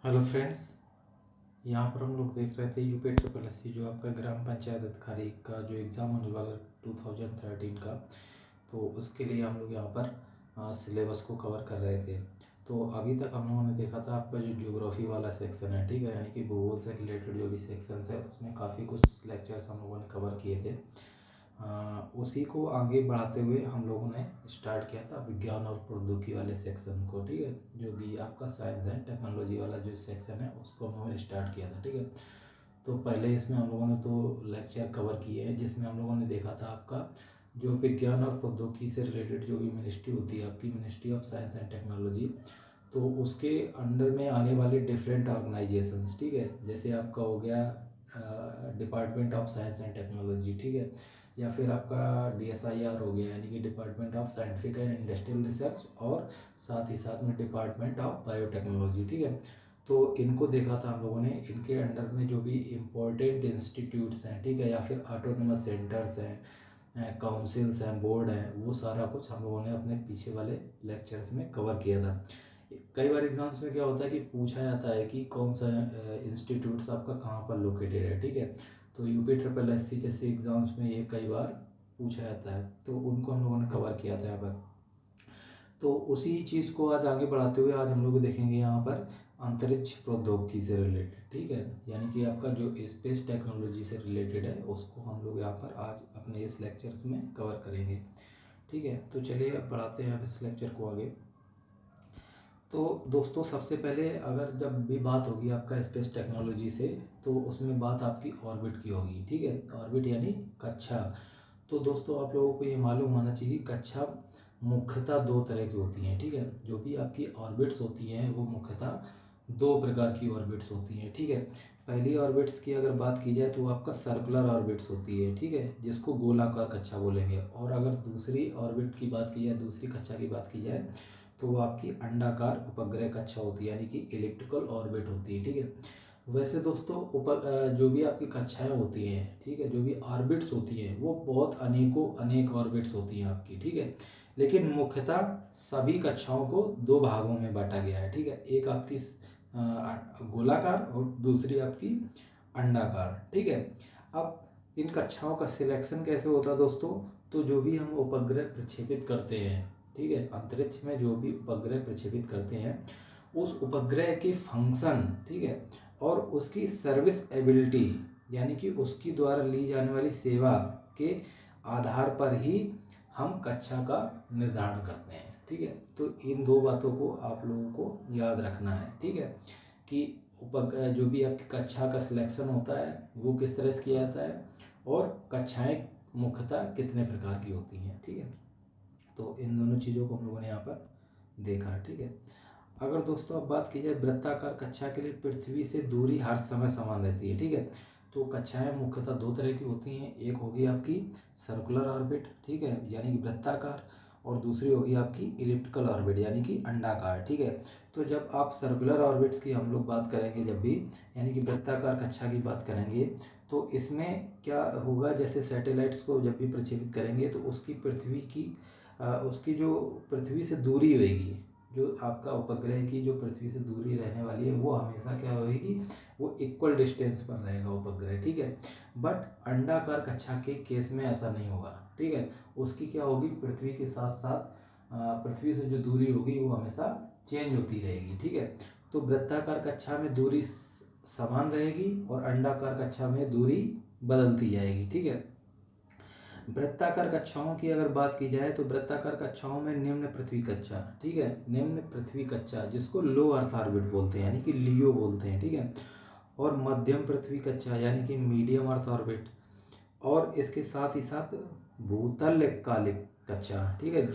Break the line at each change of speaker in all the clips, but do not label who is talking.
Hello friends, यहाँ पर हम लोग देख रहे थे यूपी ट्रिपल एस सी जो आपका ग्राम पंचायत अधिकारी का जो एग्ज़ाम होने वाला 2013 का। तो उसके लिए हम लोग यहाँ पर सिलेबस को कवर कर रहे थे। तो अभी तक हम लोगों ने देखा था आपका जो ज्योग्राफी वाला सेक्शन है, ठीक है, यानी कि भूगोल से रिलेटेड जो भी सेक्शंस है उसमें काफ़ी कुछ लेक्चर्स हम लोगों ने कवर किए थे। उसी को आगे बढ़ाते हुए हम लोगों ने स्टार्ट किया था विज्ञान और प्रौद्योगिकी वाले सेक्शन को, ठीक है, जो कि आपका साइंस एंड टेक्नोलॉजी वाला जो सेक्शन है उसको हम लोगों ने स्टार्ट किया था, ठीक है। तो पहले इसमें हम लोगों ने 2 लेक्चर कवर किए हैं, जिसमें हम लोगों ने देखा था आपका जो विज्ञान और प्रौद्योगिकी से रिलेटेड जो भी मिनिस्ट्री होती है आपकी, ministry of science and technology, तो उसके अंडर में आने वाले डिफरेंट ऑर्गेनाइजेशंस, ठीक है, जैसे आपका हो गया department of science and technology, ठीक है, या फिर आपका DSIR हो गया, यानी कि department of scientific and industrial research, और साथ ही साथ में डिपार्टमेंट ऑफ बायोटेक्नोलॉजी, ठीक है। तो इनको देखा था हम लोगों ने, इनके अंडर में जो भी इम्पोर्टेंट इंस्टीट्यूट्स हैं, ठीक है, या फिर ऑटोनोमस सेंटर्स हैं, काउंसिल्स हैं, बोर्ड हैं, वो सारा कुछ हम लोगों ने अपने पीछे वाले लेक्चर्स में कवर किया था। कई बार एग्जाम्स में क्या होता है कि पूछा जाता है कि कौन सा इंस्टीट्यूट्स आपका कहाँ पर लोकेटेड है, ठीक है। तो यूपी ट्रिपल एस सी जैसे एग्ज़ाम्स में ये कई बार पूछा जाता है, तो उनको हम लोगों ने कवर किया था यहाँ पर। तो उसी चीज़ को आज आगे बढ़ाते हुए आज हम लोग देखेंगे यहाँ पर अंतरिक्ष प्रौद्योगिकी से रिलेटेड, ठीक है, यानी कि आपका जो स्पेस टेक्नोलॉजी से रिलेटेड है उसको हम लोग यहाँ पर आज अपने इस लेक्चर्स में कवर करेंगे, ठीक है। तो चलिए अब बढ़ाते हैं अब इस लेक्चर को आगे। तो दोस्तों, सबसे पहले अगर जब भी बात होगी आपका स्पेस टेक्नोलॉजी से, तो उसमें बात आपकी ऑर्बिट की होगी, ठीक है, ऑर्बिट यानी कक्षा। तो दोस्तों, आप लोगों को ये मालूम होना चाहिए कक्षा मुख्यतः 2 तरह की होती हैं, ठीक है। जो भी आपकी ऑर्बिट्स होती हैं वो मुख्यतः 2 प्रकार की ऑर्बिट्स होती हैं, ठीक है। पहली ऑर्बिट्स की अगर बात की जाए तो आपका सर्कुलर ऑर्बिट्स होती है, ठीक है, जिसको गोलाकार कक्षा बोलेंगे। और अगर दूसरी ऑर्बिट की बात की जाए, दूसरी कक्षा की बात की जाए, तो वो आपकी अंडाकार उपग्रह कक्षा होती है, यानी कि इलिप्टिकल ऑर्बिट होती है, ठीक है। वैसे दोस्तों, जो भी आपकी कक्षाएं होती हैं, ठीक है, जो भी ऑर्बिट्स होती हैं वो बहुत अनेक ऑर्बिट्स होती हैं आपकी, ठीक है। लेकिन मुख्यतः सभी कक्षाओं को 2 भागों में बांटा गया है, ठीक है। एक आपकी गोलाकार और दूसरी आपकी अंडाकार, ठीक है। अब इन कक्षाओं का सिलेक्शन कैसे होता है दोस्तों? तो जो भी हम उपग्रह प्रक्षेपित करते हैं, ठीक है, अंतरिक्ष में जो भी उपग्रह प्रक्षेपित करते हैं, उस उपग्रह के फंक्शन, ठीक है, और उसकी सर्विस एबिलिटी, यानी कि उसकी द्वारा ली जाने वाली सेवा के आधार पर ही हम कक्षा का निर्धारण करते हैं, ठीक है। तो इन 2 बातों को आप लोगों को याद रखना है, ठीक है, कि जो भी आपकी कक्षा का सिलेक्शन होता है वो किस तरह से किया जाता है, और कक्षाएं मुख्यतः कितने प्रकार की होती हैं, ठीक है। तो इन दोनों चीज़ों को हम लोगों ने यहाँ पर देखा, ठीक है। अगर दोस्तों अब बात की जाए वृत्ताकार कक्षा के लिए, पृथ्वी से दूरी हर समय समान रहती है, ठीक है। तो कक्षाएं मुख्यतः 2 तरह की होती हैं, एक होगी आपकी सर्कुलर ऑर्बिट, ठीक है, यानी कि वृत्ताकार, और दूसरी होगी आपकी इलिप्टिकल ऑर्बिट, यानी कि अंडाकार, ठीक है। तो जब आप सर्कुलर ऑर्बिट्स की हम लोग बात करेंगे, जब भी यानी कि वृत्ताकार कक्षा की बात करेंगे, तो इसमें क्या होगा, जैसे सैटेलाइट्स को जब भी प्रक्षेपित करेंगे तो उसकी जो पृथ्वी से दूरी होगी, जो आपका उपग्रह की जो पृथ्वी से दूरी रहने वाली है, वो हमेशा क्या होगी, वो इक्वल डिस्टेंस पर रहेगा उपग्रह, ठीक है। बट अंडाकार कक्षा के केस में ऐसा नहीं होगा, ठीक है। उसकी क्या होगी, पृथ्वी के साथ साथ पृथ्वी से जो दूरी होगी वो हमेशा चेंज होती रहेगी, ठीक है। तो वृत्ताकार कक्षा में दूरी समान रहेगी और अंडाकार कक्षा में दूरी बदलती जाएगी, ठीक है। वृत्ताकार कक्षाओं की अगर बात की जाए तो वृत्ताकार कक्षाओं में निम्न पृथ्वी कक्षा, ठीक है, निम्न पृथ्वी कक्षा जिसको लो अर्थ ऑर्बिट बोलते हैं, यानी कि लियो बोलते हैं, ठीक है, और मध्यम पृथ्वी कक्षा यानी कि मीडियम अर्थ ऑर्बिट, और इसके साथ ही साथ भूतल कालिक कक्षा, ठीक है,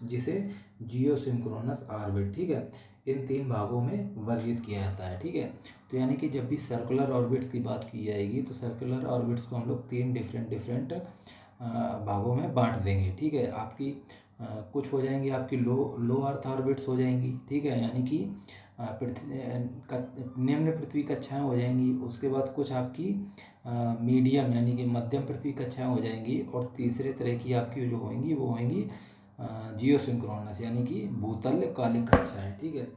जिसे जियो सिंक्रोनस ऑर्बिट, ठीक है, इन 3 भागों में वर्गित किया जाता है, ठीक है। तो यानी कि जब भी सर्कुलर ऑर्बिट्स की बात की जाएगी तो सर्कुलर ऑर्बिट्स को हम लोग 3 डिफरेंट भागों में बांट देंगे, ठीक है। आपकी कुछ हो जाएंगी आपकी लो अर्थ ऑर्बिट्स हो जाएंगी, ठीक है, यानी कि निम्न पृथ्वी कक्षाएं हो जाएंगी। उसके बाद कुछ आपकी मीडियम यानी कि मध्यम पृथ्वी कक्षाएं हो जाएंगी, और तीसरे तरह की आपकी जो होंगी वो होंगी जियो सिंक्रोनस यानी कि भूतल कालिक कक्षाएं, ठीक है।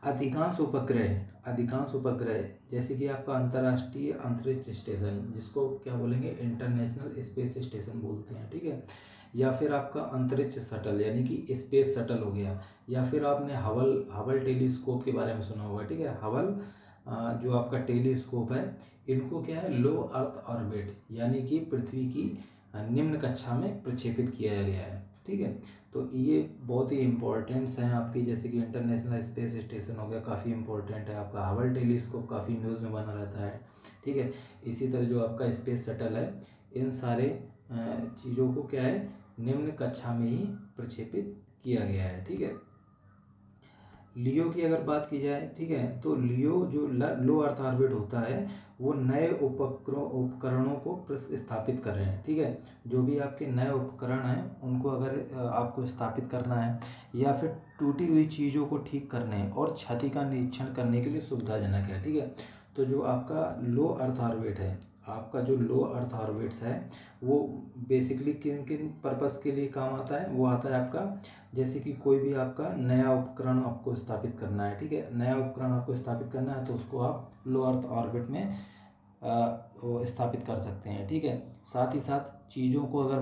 अधिकांश उपग्रह जैसे कि आपका अंतर्राष्ट्रीय अंतरिक्ष स्टेशन, जिसको क्या बोलेंगे, इंटरनेशनल स्पेस स्टेशन बोलते हैं, ठीक है, या फिर आपका अंतरिक्ष शटल यानी कि स्पेस शटल हो गया, या फिर आपने हबल टेलीस्कोप के बारे में सुना होगा, ठीक है। हबल जो आपका टेलीस्कोप है, इनको क्या है, लो अर्थ ऑर्बिट यानी कि पृथ्वी की निम्न कक्षा में प्रक्षेपित किया गया है, ठीक है। तो ये बहुत ही इम्पोर्टेंट्स हैं आपकी, जैसे कि इंटरनेशनल स्पेस स्टेशन हो गया, काफ़ी इंपॉर्टेंट है आपका। हबल टेलीस्कोप काफ़ी न्यूज़ में बना रहता है, ठीक है। इसी तरह जो आपका स्पेस शटल है, इन सारे चीज़ों को क्या है, निम्न कक्षा में ही प्रक्षेपित किया गया है, ठीक है। लियो की अगर बात की जाए, ठीक है, तो लियो जो लो अर्थ ऑर्बिट होता है, वो नए उपकरणों को स्थापित कर रहे हैं, ठीक है। जो भी आपके नए उपकरण हैं, उनको अगर आपको स्थापित करना है, या फिर टूटी हुई चीज़ों को ठीक करने और क्षति का निरीक्षण करने के लिए सुविधाजनक है, ठीक है। तो जो आपका लो अर्थ ऑर्बिट है, आपका जो लो अर्थ ऑर्बिट्स है, वो बेसिकली किन किन पर्पस के लिए काम आता है, वो आता है आपका, जैसे कि कोई भी आपका नया उपकरण आपको स्थापित करना है, ठीक है, नया उपकरण आपको स्थापित करना है, तो उसको आप लो अर्थ ऑर्बिट में वो स्थापित कर सकते हैं, ठीक है। साथ ही साथ चीज़ों को अगर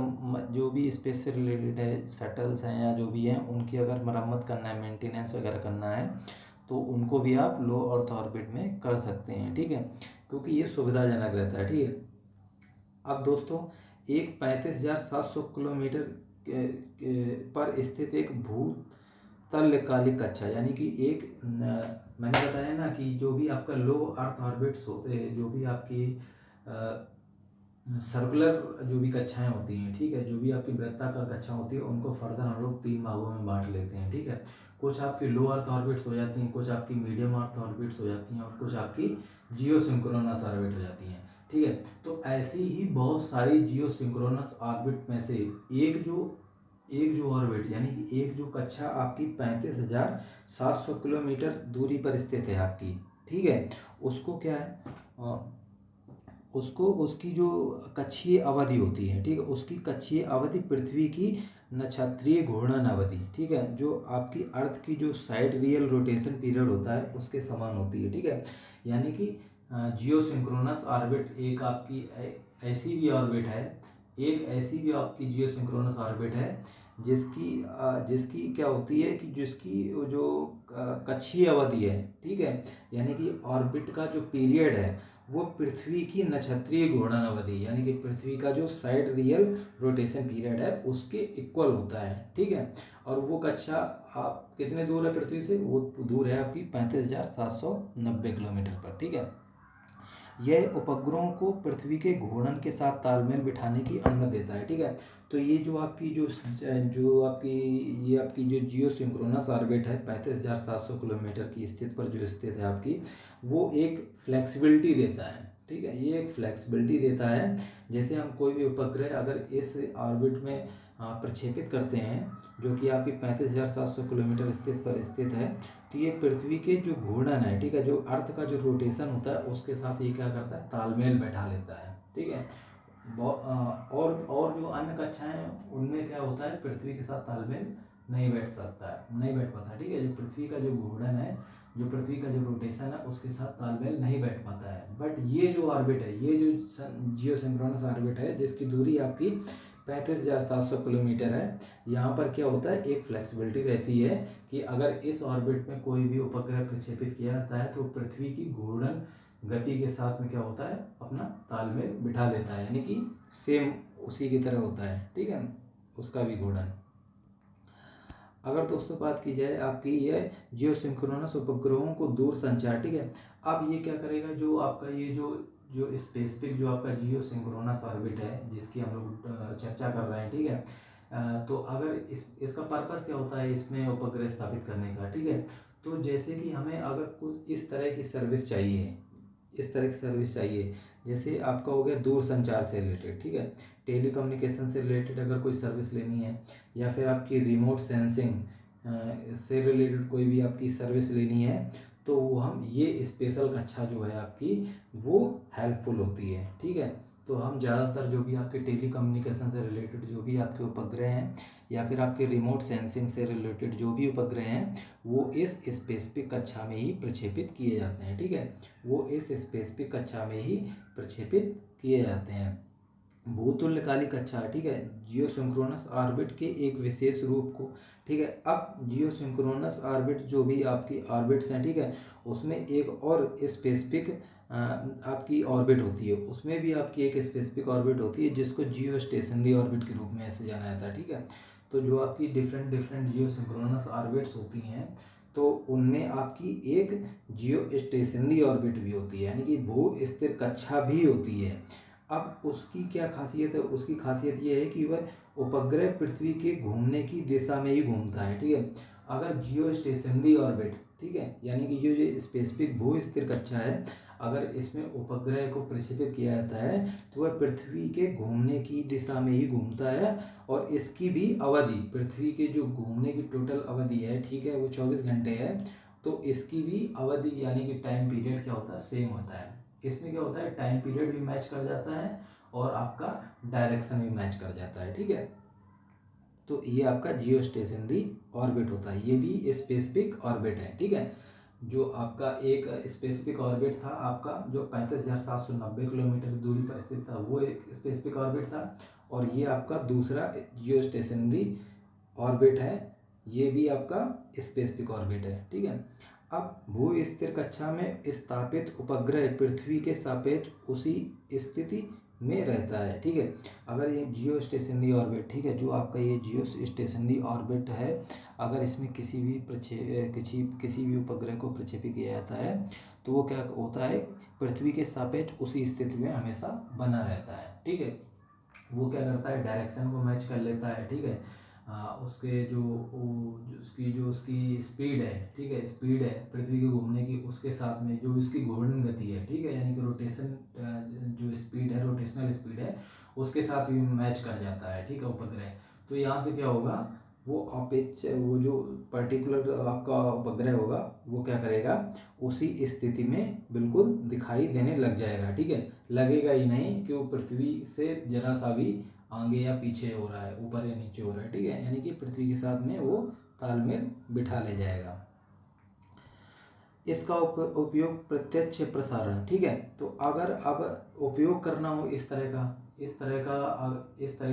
जो भी स्पेस से रिलेटेड है, शटल्स हैं या जो भी हैं, उनकी अगर मरम्मत करना है, मेंटेनेंस वगैरह करना है, तो उनको भी आप लो अर्थ ऑर्बिट में कर सकते हैं, ठीक है, क्योंकि ये सुविधाजनक रहता है, ठीक है। अब दोस्तों, एक 35,700 किलोमीटर पर स्थित एक भूतलकालिक कक्षा, यानी कि एक मैंने बताया ना कि जो भी आपका लो अर्थ ऑर्बिट्स होते हैं, जो भी आपकी सर्कुलर जो भी कक्षाएं होती हैं, ठीक है, जो भी आपकी वृत्ताकार कक्षा होती है, उनको फर्दर हम लोग 3 भागों में बांट लेते हैं, ठीक है। कुछ आपकी लो अर्थ ऑर्बिट्स हो जाती हैं, कुछ आपकी मीडियम अर्थ ऑर्बिट्स हो जाती हैं, और कुछ आपकी जियो सिंक्रोनस ऑर्बिट हो जाती हैं, ठीक है। तो ऐसी ही बहुत सारी जियो सिंक्रोनस ऑर्बिट में से एक जो ऑर्बिट यानी कि एक जो कक्षा आपकी 35,700 किलोमीटर दूरी पर स्थित है आपकी, ठीक है, उसको क्या है, उसको उसकी जो कक्षीय अवधि होती है, ठीक है, उसकी कक्षीय अवधि पृथ्वी की नक्षत्रीय घूर्णन अवधि, ठीक है, जो आपकी अर्थ की जो साइड रियल रोटेशन पीरियड होता है, उसके समान होती है, ठीक है। यानी कि जियो सिंक्रोनस ऑर्बिट एक आपकी ऐसी भी ऑर्बिट है, एक ऐसी भी आपकी जियो सिंक्रोनस ऑर्बिट है, जिसकी क्या होती है कि जिसकी जो कक्षीय अवधि है, ठीक है, यानी कि ऑर्बिट का जो पीरियड है, वो पृथ्वी की नक्षत्रीय घूर्णन अवधि यानी कि पृथ्वी का जो साइड रियल रोटेशन पीरियड है, उसके इक्वल होता है, ठीक है। और वो कक्षा आप कितने दूर है पृथ्वी से, वो दूर है आपकी 35,790 किलोमीटर पर, ठीक है। यह उपग्रहों को पृथ्वी के घूर्णन के साथ तालमेल बिठाने की अनुमति देता है, ठीक है। तो ये जो आपकी ये आपकी जो जियो सिंक्रोनस ऑर्बिट है 35,700 किलोमीटर की स्थिति पर जो स्थित है आपकी, वो एक फ्लेक्सिबिलिटी देता है, ठीक है, ये एक फ्लेक्सिबिलिटी देता है। जैसे हम कोई भी उपग्रह अगर इस ऑर्बिट में प्रक्षेपित करते हैं, जो कि आपकी 35,700 किलोमीटर स्थित है, तो ये पृथ्वी के जो घूर्णन है, ठीक है, जो अर्थ का जो रोटेशन होता है, उसके साथ ये क्या करता है, तालमेल बैठा लेता है, ठीक है। और जो अन्य कक्षाएं हैं, उनमें क्या होता है, पृथ्वी के साथ तालमेल नहीं बैठ पाता, ठीक है। जो पृथ्वी का जो घूर्णन है, जो पृथ्वी का जो रोटेशन है, उसके साथ तालमेल नहीं बैठ पाता है। बट ये जो ऑर्बिट है, ये जो जियो सिंक्रोनस ऑर्बिट है, जिसकी दूरी आपकी 35,700 किलोमीटर है, यहाँ पर क्या होता है, एक फ्लेक्सिबिलिटी रहती है कि अगर इस ऑर्बिट में कोई भी उपग्रह प्रक्षेपित किया जाता है, तो पृथ्वी की घूर्णन गति के साथ में क्या होता है, अपना तालमेल बिठा लेता है, यानी कि सेम उसी की तरह होता है, ठीक है, उसका भी घूर्णन। अगर दोस्तों बात की जाए आपकी ये जियो सिंक्रोनस उपग्रहों को दूर संचार, ठीक है, अब ये क्या करेगा, जो आपका ये जो स्पेसिफिक जो आपका जियो सिंक्रोनस ऑर्बिट है, जिसकी हम लोग चर्चा कर रहे हैं, ठीक है, तो अगर इसका पर्पस क्या होता है, इसमें उपग्रह स्थापित करने का, ठीक है। तो जैसे कि हमें अगर कुछ इस तरह की सर्विस चाहिए, जैसे आपका हो गया दूर संचार से रिलेटेड, ठीक है, टेलीकम्युनिकेशन से रिलेटेड अगर कोई सर्विस लेनी है, या फिर आपकी रिमोट सेंसिंग से रिलेटेड कोई भी आपकी सर्विस लेनी है, तो वो हम ये स्पेशल कक्षा जो है आपकी, वो हेल्पफुल होती है, ठीक है। तो हम ज़्यादातर जो भी आपके टेली कम्युनिकेशन से रिलेटेड जो भी आपके उपग्रह हैं या फिर आपके रिमोट सेंसिंग से रिलेटेड जो भी उपग्रह हैं वो इस स्पेसिफिक कक्षा में ही प्रक्षेपित किए जाते हैं। ठीक है, वो इस स्पेसिफिक कक्षा में ही प्रक्षेपित किए जाते हैं। भूतुल्यकालिक कक्षा, ठीक है, जियोसिंक्रोनस ऑर्बिट के एक विशेष रूप को, ठीक है। अब जियोसिंक्रोनस ऑर्बिट जो भी आपकी ऑर्बिट्स हैं, ठीक है, उसमें एक और स्पेसिफिक आपकी ऑर्बिट होती है, उसमें भी आपकी एक स्पेसिफिक ऑर्बिट होती है जिसको जियो स्टेशनरी ऑर्बिट के रूप में ऐसे जाना जाता है। ठीक है, तो जो आपकी डिफरेंट डिफरेंट जियोसिंक्रोनस ऑर्बिट्स होती हैं तो उनमें आपकी एक जियो स्टेशनरी ऑर्बिट भी होती है, यानी कि भू स्थिर कक्षा भी होती है। अब उसकी क्या खासियत है, उसकी खासियत ये है कि वह उपग्रह पृथ्वी के घूमने की दिशा में ही घूमता है। ठीक है, अगर जियो स्टेशनरी ऑर्बिट, ठीक है, यानी कि जो स्पेसिफिक भू स्थिर कक्षा है, अगर इसमें उपग्रह को प्रक्षेपित किया जाता है तो वह पृथ्वी के घूमने की दिशा में ही घूमता है और इसकी भी अवधि, पृथ्वी के जो घूमने की टोटल अवधि है, ठीक है, वो 24 घंटे है। तो इसकी भी अवधि यानी कि टाइम पीरियड क्या होता है, सेम होता है। इसमें क्या होता है, टाइम पीरियड भी मैच कर जाता है और आपका डायरेक्शन भी मैच कर जाता है। ठीक है, तो ये आपका जियो स्टेशनरी ऑर्बिट होता है, ये भी स्पेसिफिक ऑर्बिट है। ठीक है, जो आपका एक स्पेसिफिक ऑर्बिट था आपका जो 35,790 किलोमीटर की दूरी पर स्थित था, वो एक स्पेसिफिक ऑर्बिट था। और ये आपका दूसरा जियो स्टेशनरी ऑर्बिट है, ये भी आपका स्पेसिफिक ऑर्बिट है। ठीक है, अब भू स्थिर कक्षा में स्थापित उपग्रह पृथ्वी के सापेक्ष उसी स्थिति में रहता है। ठीक है, अगर ये जियो स्टेशनरी ऑर्बिट, ठीक है, जो आपका ये जियो स्टेशनरी ऑर्बिट है, अगर इसमें किसी भी उपग्रह को प्रक्षेपित किया जाता है तो वो क्या होता है, पृथ्वी के सापेक्ष उसी स्थिति में हमेशा बना रहता है। ठीक है, वो क्या करता है, डायरेक्शन को मैच कर लेता है। ठीक है, उसके उसकी स्पीड है, ठीक है, स्पीड है पृथ्वी के घूमने की, उसके साथ में जो इसकी घूर्णन गति है, ठीक है, यानी कि रोटेशन जो स्पीड है, रोटेशनल स्पीड है, उसके साथ भी मैच कर जाता है। ठीक है, उपग्रह, तो यहाँ से क्या होगा, वो जो पर्टिकुलर आपका उपग्रह होगा वो क्या करेगा, उसी स्थिति में बिल्कुल दिखाई देने लग जाएगा। ठीक है, लगेगा ही नहीं कि वो पृथ्वी से जरा सा भी आगे या पीछे हो रहा है, ऊपर या नीचे हो रहा है। ठीक है, यानी कि पृथ्वी के साथ में वो तालमेल बिठा ले जाएगा। इसका उपयोग प्रत्यक्ष प्रसारण, ठीक है, तो अगर अब उपयोग करना हो इस तरह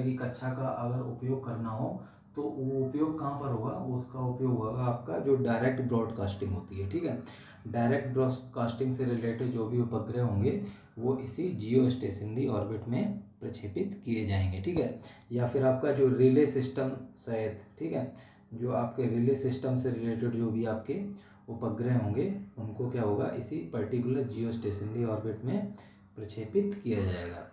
की कक्षा का अगर उपयोग करना हो तो वो उपयोग कहाँ पर होगा, उसका उपयोग होगा आपका जो डायरेक्ट ब्रॉडकास्टिंग होती है। ठीक है, डायरेक्ट ब्रॉडकास्टिंग से रिलेटेड जो भी उपग्रह होंगे वो इसी जियो स्टेशनरी ऑर्बिट में प्रक्षेपित किए जाएंगे। ठीक है, या फिर आपका जो रिले सिस्टम शायद, ठीक है, जो आपके रिले सिस्टम से रिलेटेड जो भी आपके उपग्रह होंगे उनको क्या होगा, इसी पर्टिकुलर जियो स्टेशनरी ऑर्बिट में प्रक्षेपित किया जाएगा।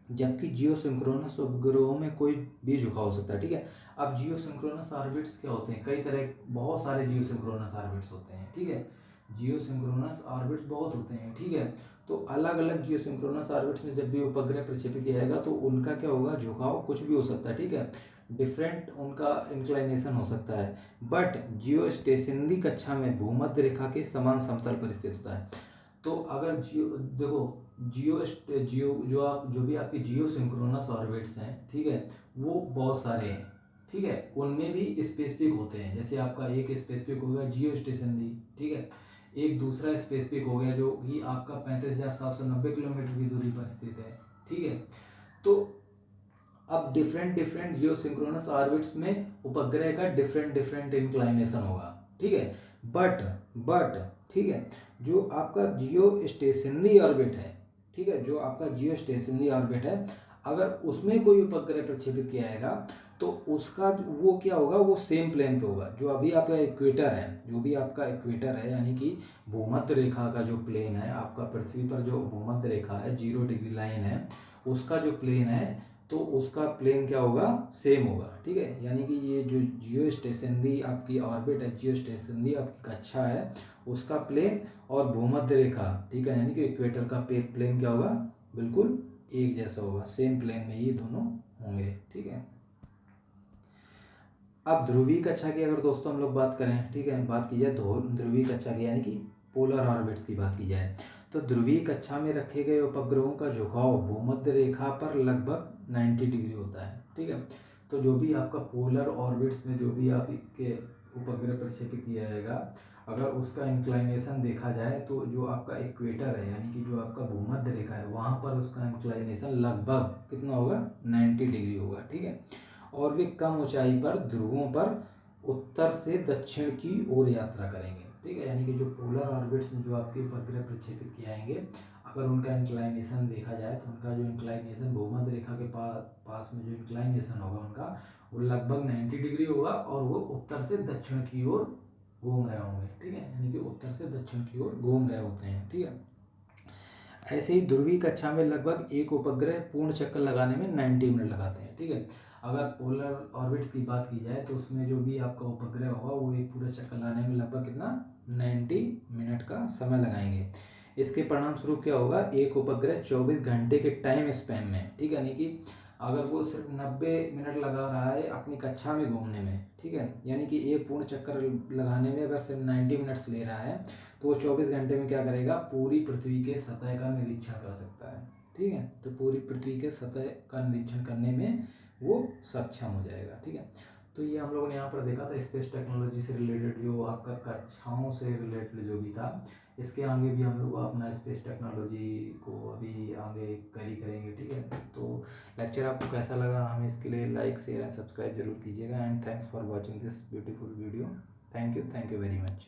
जबकि जियो सिंक्रोनस उपग्रहों में कोई भी झुकाव हो सकता है। ठीक है, अब जियो सिंक्रोनस ऑर्बिट्स क्या होते हैं, कई तरह, बहुत सारे जियो सिंक्रोनस ऑर्बिट्स होते हैं। ठीक है, जियो सिंक्रोनस ऑर्बिट्स बहुत होते हैं। ठीक है, तो अलग अलग जियो सिंक्रोनस ऑर्बिट्स में जब भी उपग्रह प्रक्षेपित किया जाएगा तो उनका क्या होगा, झुकाव कुछ भी हो सकता है। ठीक है, डिफरेंट उनका इंक्लाइनेशन हो सकता है, बट जियो स्टेशनरी कक्षा में भूमध्य रेखा के समान समतल पर स्थित होता है। तो अगर जियो देखो, जियो जो भी आपकी जियो सिंक्रोनस ऑर्बिट्स हैं, ठीक है, वो बहुत सारे हैं। ठीक है, उनमें भी स्पेसिफिक होते हैं, जैसे आपका एक स्पेसिफिक हो गया जियो स्टेशनरी, ठीक है, एक दूसरा स्पेसिफिक हो गया जो कि आपका 35,790 किलोमीटर की दूरी पर स्थित है। ठीक है, तो अब डिफरेंट डिफरेंट जियो सिंक्रोनस ऑर्बिट्स में उपग्रह का डिफरेंट डिफरेंट इंक्लाइनेशन होगा। ठीक है, बट ठीक है, जो आपका जियो स्टेशनरी ऑर्बिट है, ठीक है, जो आपका जियो स्टेशनरी ऑर्बिट है, अगर उसमें कोई उपग्रह प्रक्षेपित किया जाएगा तो उसका वो क्या होगा, वो सेम प्लेन पे होगा। जो अभी आपका इक्वेटर है, जो भी आपका इक्वेटर है, यानी कि भूमध्य रेखा का जो प्लेन है आपका, पृथ्वी पर जो भूमध्य रेखा है, 0 डिग्री लाइन है, उसका जो प्लेन है तो उसका प्लेन क्या होगा, सेम होगा। ठीक है, यानी कि ये जो जियो स्टेशनरी आपकी ऑर्बिट है, जियो स्टेशनरी आपकी कक्षा है, उसका प्लेन और भूमध्य रेखा, ठीक है, यानी कि इक्वेटर का प्लेन क्या होगा, बिल्कुल एक जैसा होगा, सेम प्लेन में ये दोनों होंगे। ठीक है, अब ध्रुवीय कक्षा की अगर दोस्तों हम लोग बात करें, ठीक है, बात की जाए ध्रुवीय कक्षा की, यानी कि पोलर ऑर्बिट्स की बात की जाए तो ध्रुवीय कक्षा में रखे गए उपग्रहों का झुकाव भूमध्य रेखा पर लगभग 90 डिग्री होता है। ठीक है, तो जो भी आपका पोलर ऑर्बिट्स में जो भी आपके उपग्रह प्रक्षेपित किया जाएगा, अगर उसका इंक्लाइनेशन देखा जाए तो जो आपका इक्वेटर है यानी कि जो आपका भूमध्य रेखा है वहाँ पर उसका इंक्लाइनेशन लगभग कितना होगा, 90 डिग्री होगा। ठीक है, और वे कम ऊंचाई पर ध्रुवों पर उत्तर से दक्षिण की ओर यात्रा करेंगे। ठीक है, यानी कि जो पोलर ऑर्बिट्स में जो आपके उपग्रह प्रक्षेपित किए जाएंगे, अगर उनका इंक्लाइनेशन देखा जाए तो उनका जो इंक्लाइनेशन भूमध्य रेखा के पास में जो इंक्लाइनेशन होगा उनका वो लगभग 90 डिग्री होगा और वो उत्तर से दक्षिण की ओर घूम रहे होंगे। ठीक है, यानी कि उत्तर से दक्षिण की ओर घूम रहे होते हैं। ठीक है, ऐसे ही ध्रुवीय कक्षा में लगभग एक उपग्रह पूर्ण चक्कर लगाने में 90 मिनट लगाते हैं। ठीक है, अगर पोलर ऑर्बिट्स की बात की जाए तो उसमें जो भी आपका उपग्रह होगा वो एक पूरा चक्कर लगाने में लगभग कितना 90 मिनट का समय लगाएंगे। इसके परिणाम स्वरूप क्या होगा, एक उपग्रह 24 घंटे के टाइम स्पैन में, ठीक है, यानी कि अगर वो सिर्फ 90 मिनट लगा रहा है अपनी कक्षा में घूमने में, ठीक है, यानी कि एक पूर्ण चक्कर लगाने में अगर सिर्फ 90 मिनट्स ले रहा है तो वो 24 घंटे में क्या करेगा, पूरी पृथ्वी के सतह का निरीक्षण कर सकता है। ठीक है, तो पूरी पृथ्वी के सतह का निरीक्षण करने में वो सक्षम हो जाएगा। ठीक है, तो ये हम लोगों ने यहाँ पर देखा था स्पेस टेक्नोलॉजी से रिलेटेड जो आपका कक्षाओं से रिलेटेड जो भी था। इसके आगे भी हम लोग अपना स्पेस टेक्नोलॉजी को अभी आगे कैरी करेंगे। ठीक है, तो लेक्चर आपको कैसा लगा हमें इसके लिए लाइक शेयर एंड सब्सक्राइब जरूर कीजिएगा। And thanks for watching this beautiful video. Thank you very much.